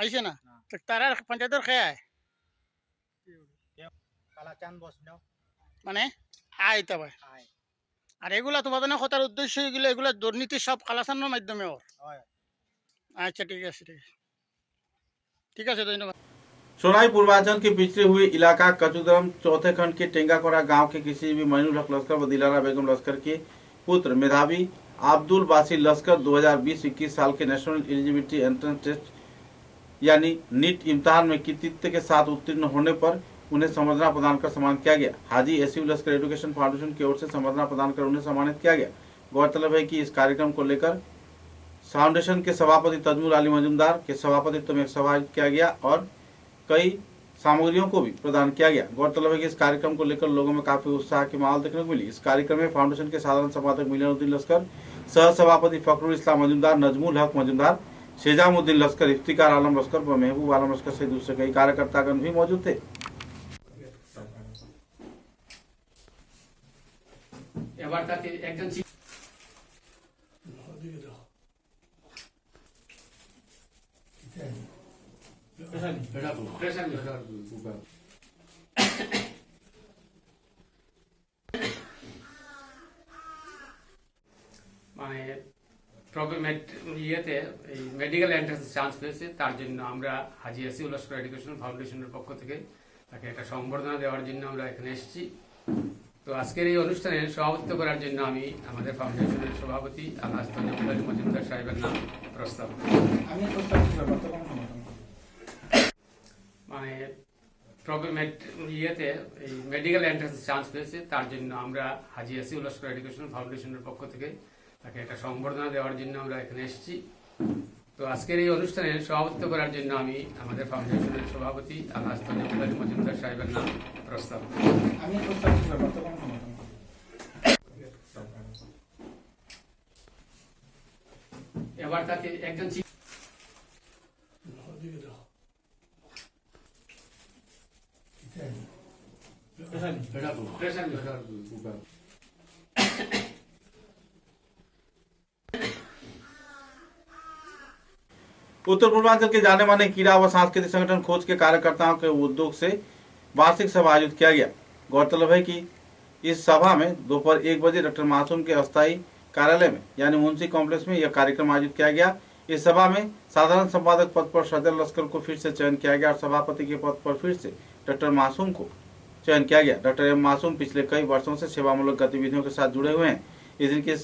আইসে না তারা পঞ্চায়েতের খেয়ে আয় মানে আয় তবে। আর এগুলা তোমাদের কথার উদ্দেশ্য এগুলা দুর্নীতি সব কালাচানের মাধ্যমে ওর। আচ্ছা ঠিক আছে ধন্যবাদ। सोनाई पूर्वांचल के पिछड़े हुए इलाका कचुदरम चौथे खंड के टेंगाकोड़ा गांव के किसी भी मईनुल हक लश्कर व दिलारा बेगम लश्कर के पुत्र मेधावी अब्दुल बासिर लश्कर 2020-21 साल के नेशनल एलिजिबिलिटी एंट्रेंस टेस्ट यानी नीट इम्तिहान में कृतित्व के साथ उत्तीर्ण होने पर उन्हें संवर्धना प्रदान कर सम्मानित किया गया। हाजी एसयू लश्कर एजुकेशन फाउंडेशन की ओर से संवर्धना प्रदान कर उन्हें सम्मानित किया गया। गौरतलब है कि इस कार्यक्रम को लेकर फाउंडेशन के सभापति तजमुल अली मजूमदार के सभापतित्व में एक सभा आयोजित किया गया और कई सामग्रियों को भी प्रदान किया गया। गौरतलब है कि इस कार्यक्रम को लेकर लोगों में काफी उत्साह की माहौल देखने को मिली। इस कार्यक्रम में फाउंडेशन के साधारण संपादक मिलनुद्दीन लश्कर, सह सभापति फखरुल इस्लाम मजूमदार, नजमुल हक मजूमदार, शेजामुद्दीन लश्कर, इफ्तिकार आलम लश्कर व महबूब आलम लश्कर से दूसरे कई कार्यकर्तागण भी मौजूद थे। মানে ইয়েতে এই মেডিকেল এন্ট্রান্স চান্স পেয়েছে, তার জন্য আমরা হাজি এসিউল লস্কর এডুকেশন ফাউন্ডেশনের পক্ষ থেকে তাকে একটা সংবর্ধনা দেওয়ার জন্য আমরা এখানে এসেছি। তো আজকের এই অনুষ্ঠানে সভাপতিত্ব করার জন্য আমি আমাদের ফাউন্ডেশনের সভাপতি আলহাজ তজমুল আলী মজুমদার সাহেবের নাম প্রস্তাব মানে ইয়েতে এই মেডিকেল এন্ট্রান্স চান্স পেয়েছে, তার জন্য আমরা হাজি এসিউল লস্কর এডুকেশন ফাউন্ডেশনের পক্ষ থেকে তাকে একটা সংবর্ধনা দেওয়ার জন্য আমরা এখানে এসেছি। তো আজকের এই অনুষ্ঠানে সভাপতিত্ব করার জন্য আমি আমাদের ফাউন্ডেশনের সভাপতি আলহাজ তজমুল আলী মজুমদার সাহেবের নাম প্রস্তাব এবার তাকে একজন उत्तर पूर्वांचल के जाने माने कीड़ा व सांस्कृतिक संगठन खोज के कार्यकर्ताओं के उद्योग से वार्षिक सभा आयोजित किया गया। गौरतलब है कि इस सभा में दोपहर 1 बजे डॉक्टर मासूम के अस्थायी कार्यालय में यानी मुंशी कॉम्प्लेक्स में यह कार्यक्रम आयोजित किया गया। इस सभा में साधारण संपादक पद पर सदर लश्कर को फिर से चयन किया गया और सभापति के पद पर फिर से डॉक्टर मासूम को चयन किया गया। डॉक्टर एम मासूम पिछले कई वर्षों से सेवामूलक गतिविधियों के साथ जुड़े हुए हैं। इस दिन की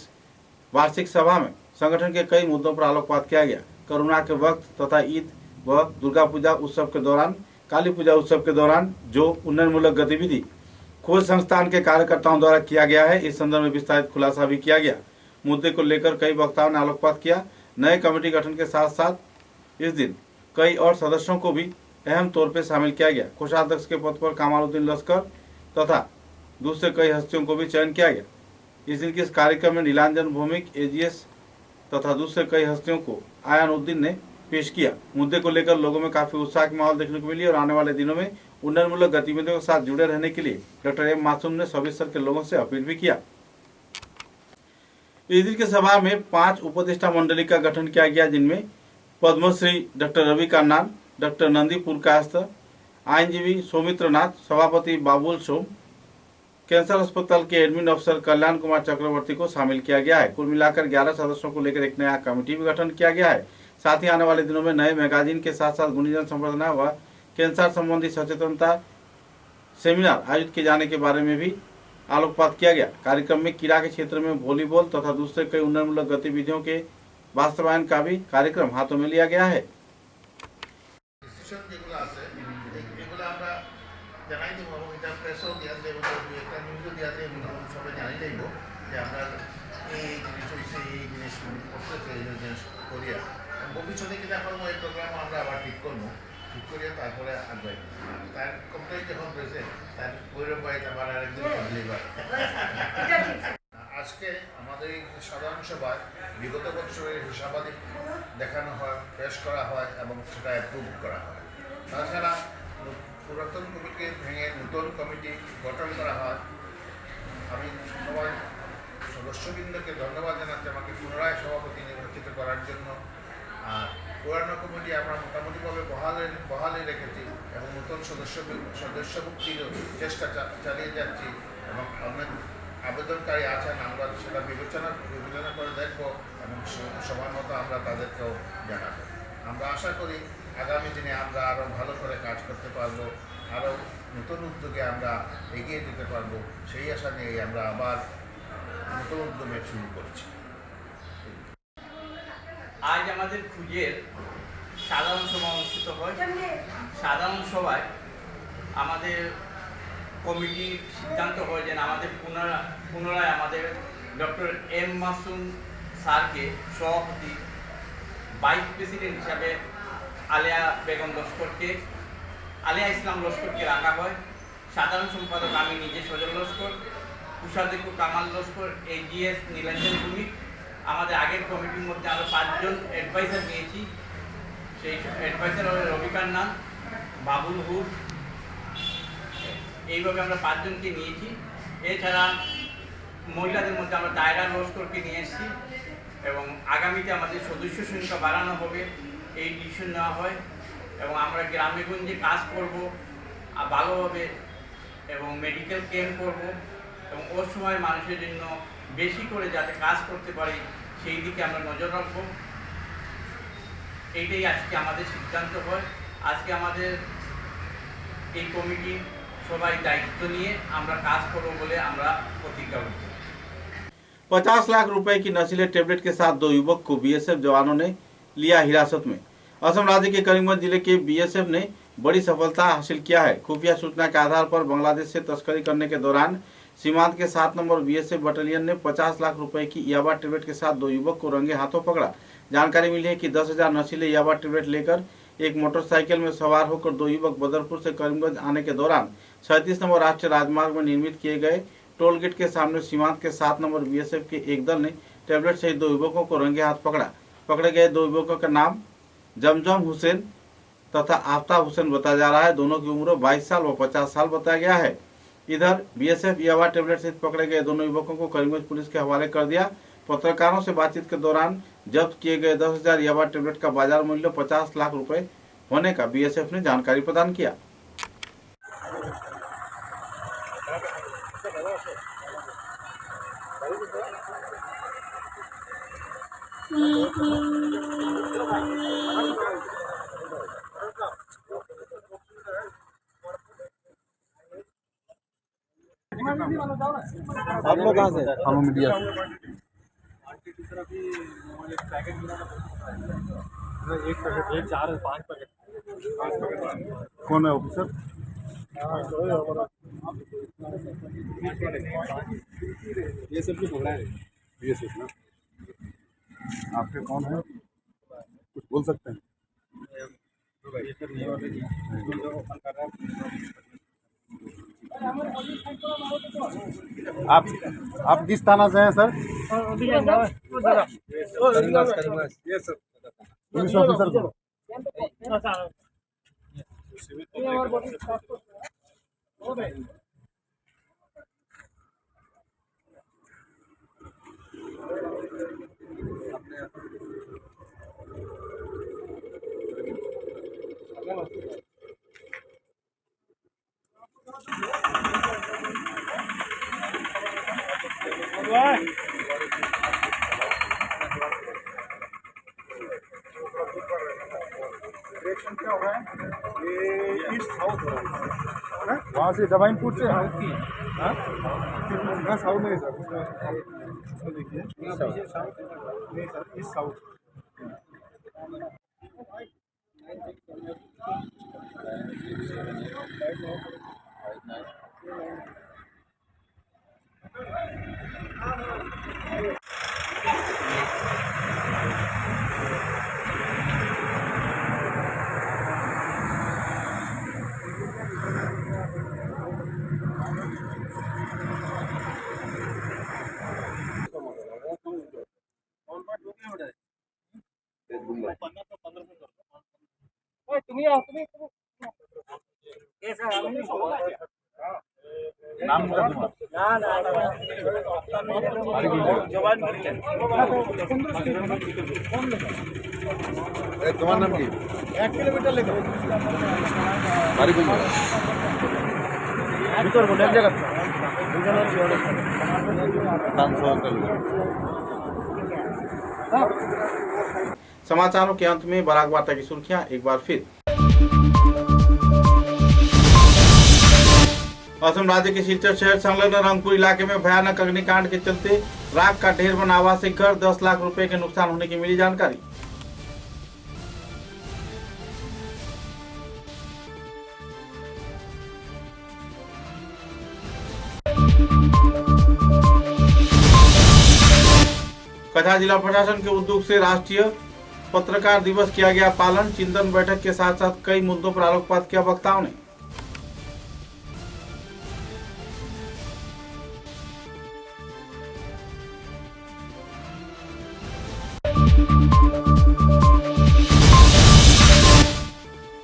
वार्षिक सभा में संगठन के कई मुद्दों पर आलोकपात किया गया। कोरोना के वक्त तथा ईद व दुर्गा पूजा उत्सव के दौरान, काली पूजा उत्सव के दौरान जो उन्नयनमूलक गतिविधि खोज संस्थान के कार्यकर्ताओं द्वारा किया गया है, इस संदर्भ में विस्तारित खुलासा भी किया गया। मुद्दे को लेकर कई वक्ताओं ने आलोकपात किया। नए कमेटी गठन के साथ साथ इस दिन कई और सदस्यों को भी अहम तौर पर शामिल किया गया। कोषाध्यक्ष के पद पर कमालुद्दीन लश्कर तथा दूसरे कई हस्तियों को भी चयन किया गया। इस दिन के इस कार्यक्रम में नीलांजन भौमिक, एजीएस तथा दूसरे कई हस्तियों को आयानुद्दीन ने पेश किया। मुद्दे को लेकर लोगों में काफी उत्साह की माहौल देखने को मिली और आने वाले दिनों में उन्नयनमूलक गतिविधियों के साथ जुड़े रहने के लिए डॉक्टर एम मासूम ने सभी स्तर के लोगों से अपील भी किया। इस दिन की सभा में 5 उपदेष्टा मंडली का गठन किया गया, जिनमें पद्मश्री डॉक्टर रवि कान्नान, डॉक्टर नंदीपुर कायस्थ, आईनजीवी सौमित्र नाथ, सभापति बाबुल सोम, कैंसर अस्पताल के एडमिन अफसर कल्याण कुमार चक्रवर्ती को शामिल किया गया है। कुल मिलाकर 11 सदस्यों को लेकर एक नया कमेटी भी गठन किया गया है। साथ ही आने वाले दिनों में नए मैगजीन के साथ साथ गुणीजन संवर्धना व कैंसर संबंधी सचेतनता सेमिनार आयोजित किए जाने के बारे में भी आलोकपात किया गया। कार्यक्रम में कीड़ा के क्षेत्र में वॉलीबॉल तथा दूसरे कई उन्नयनमूलक गतिविधियों के वास्तवायन का भी कार्यक्रम हाथों में लिया गया है। ভবিষ্যতে কিনা করবো এই প্রোগ্রাম আমরা আবার ঠিক করবো, ঠিক করিয়া তারপরে আগাই। তার কমপ্লেন যখন রয়েছে তার ওইরকম বাড়িতে আবার আরেকদিন করলেই আজকে আমাদের এই সাধারণ সভায় বিগত বছরের হিসাবাদি দেখানো হয়, পেশ করা হয় এবং সেটা অ্যাপ্রুভ করা হয়। তাছাড়া পুরাতন কমিটিকে ভেঙে নতুন কমিটি গঠন করা হয়। আমি সবাই সদস্যবৃন্দকে ধন্যবাদ জানাচ্ছি আমাকে পুনরায় সভাপতি নির্বাচিত করার জন্য। আর পুরানো কমিটি আমরা মোটামুটিভাবে বহালে রেখেছি এবং নতুন সদস্যভুক্তির চেষ্টা চালিয়ে যাচ্ছি এবং অনেক আবেদনকারী আছেন, আমরা সেটা বিবেচনা করে দেখব এবং সময় মতো আমরা তাদেরকেও জানাবো। আমরা আশা করি আগামী দিনে আমরা আরও ভালো করে কাজ করতে পারবো, আরও নতুন উদ্যোগে আমরা এগিয়ে যেতে পারবো, সেই আশা নিয়ে আমরা আবার নতুন উদ্যমে শুরু করছি। আজ আমাদের খুঁজের সাধারণ সভা অনুষ্ঠিত হয়। সাধারণ সভায় আমাদের কমিটির সিদ্ধান্ত হয় যে আমাদের পুনরায় আমাদের ডক্টর এম মাসুম স্যারকে সভাপতি, ভাইস প্রেসিডেন্ট হিসাবে আলিয়া বেগম লস্করকে, আলিয়া ইসলাম লস্করকে রাখা হয়। সাধারণ সম্পাদক আমি নিজে সজল লস্কর, কুষাধ্যক্ষ কামাল লস্কর, এজিএস নীলাঞ্জন ভূমিক। আমাদের আগের কমিটির মধ্যে আমরা 5 জন অ্যাডভাইসার নিয়েছি। সেই অ্যাডভাইসার হল রবিকার নাম, বাবুল হুড, এইভাবে আমরা 5 জনকে নিয়েছি। এছাড়া মহিলাদের মধ্যে আমরা দায়রা লস্করকে নিয়ে এসেছি এবং আগামীতে আমাদের সদস্য সংখ্যা বাড়ানো হবে, এই ডিসিশন নেওয়া হয় এবং আমরা গ্রামে গঞ্জে কাজ করব ভালোভাবে এবং মেডিকেল ক্যাম্প করব এবং ওর সময় মানুষের জন্য বেশি করে যাতে কাজ করতে পারি সেই দিকে আমরা নজর রাখবো। এইটাই আজকে আমাদের সিদ্ধান্ত হয়। আজকে আমাদের এই কমিটি সবাই দায়িত্ব নিয়ে আমরা কাজ করব বলে আমরা প্রতিজ্ঞা করছি। 50 लाख रुपए की नशीले टेबलेट के साथ 2 युवक को बीएसएफ जवानों ने लिया हिरासत में। असम राज्य के करीमगंज जिले के बीएसएफ ने बड़ी सफलता हासिल किया है। खुफिया सूचना के आधार पर बांग्लादेश से तस्करी करने के दौरान सीमांत के 7 नंबर बीएसएफ बटालियन ने 50 लाख रुपए की याबा टेबलेट के साथ 2 युवक को रंगे हाथों पकड़ा। जानकारी मिली है कि 10,000 नशीले याबा टेबलेट लेकर एक मोटरसाइकिल में सवार होकर 2 युवक बदरपुर से करीमगंज आने के दौरान 37 नंबर राष्ट्रीय राजमार्ग में निर्मित किए गए टोल गेट के सामने सीमांत के 7 नंबर बीएसएफ के एक दल ने टेबलेट सहित 2 युवकों को रंगे हाथ पकड़ा। पकड़े गए 2 युवकों का नाम जमजम हुसैन तथा आफ्ताब हुसैन बताया जा रहा है। दोनों की उम्र 22 साल व 50 साल बताया गया है। इधर बीएसएफ याबा टेबलेट सहित पकड़े गए दोनों युवकों को करीमगंज पुलिस के हवाले कर दिया। पत्रकारों से बातचीत के दौरान जब्त किए गए 10,000 याबा टेबलेट का बाजार मूल्य 50 लाख रुपए होने का बीएसएफ ने जानकारी प्रदान किया। आप लोग कहाँ से? हम मीडिया से। एक पैकेट, एक 4 5 पैकेट। कौन है ऑफिसर? ये सब भी पकड़ा है। ये सब ना आपके कौन है? कुछ बोल सकते हैं? आप किस थाना से हैं सर? पुलिस ऑफिसर को वहाँ से जवाइनपुर से साउथ नहीं सर, देखिए नहीं सर, ईस्ट साउथ। তোমার নাম কি? 1 কিলোমিটার লেগে বাড়ি কোন জায়গা? ভিতর কোন জায়গা? समाचारों के अंत में बराक वार्ता की सुर्खियां एक बार फिर। असम राज्य के सिलचर शहर संलग्न रंगपुर इलाके में भयानक अग्निकांड के चलते राख का ढेर बना आवासीय घर 10 लाख रुपए के नुकसान होने की मिली जानकारी। कछा जिला प्रशासन के उद्योग से राष्ट्रीय पत्रकार दिवस किया गया पालन। चिंतन बैठक के साथ साथ कई मुद्दों पर आलोकपात किया वक्ताओं ने।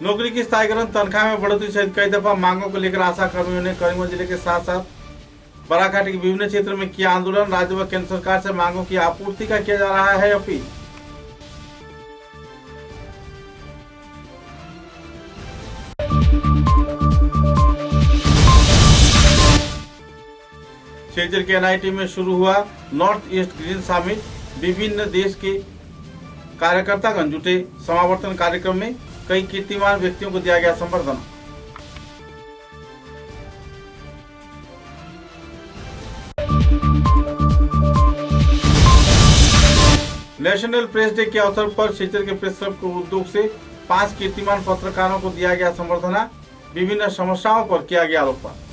नौकरी की स्थायीकरण, तनख्वाह में बढ़ोतरी सहित कई दफा मांगों को लेकर आशा कर्मियों ने करीमगंज जिले के साथ साथ बराकाठी के विभिन्न क्षेत्रों में किया आंदोलन। राज्य व केंद्र सरकार से मांगों की आपूर्ति का किया जा रहा है अपील। सिलचर के एनआईटी में शुरू हुआ नॉर्थ ईस्ट ग्रीन समिट। विभिन्न देश के कार्यकर्तागण जुटे समावर्तन कार्यक्रम में कई कीर्तिमान व्यक्तियों को दिया गया संबर्धना। नेशनल प्रेस डे के अवसर पर सिलचर के प्रेस क्लब के उद्योग से 5 कीर्तिमान पत्रकारों को दिया गया संबर्धना। विभिन्न समस्याओं पर किया गया आलोकपात।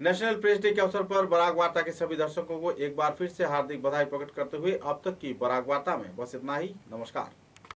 नेशनल प्रेस डे के अवसर पर बराक वार्ता के सभी दर्शकों को एक बार फिर से हार्दिक बधाई प्रकट करते हुए अब तक की बराक वार्ता में बस इतना ही। नमस्कार।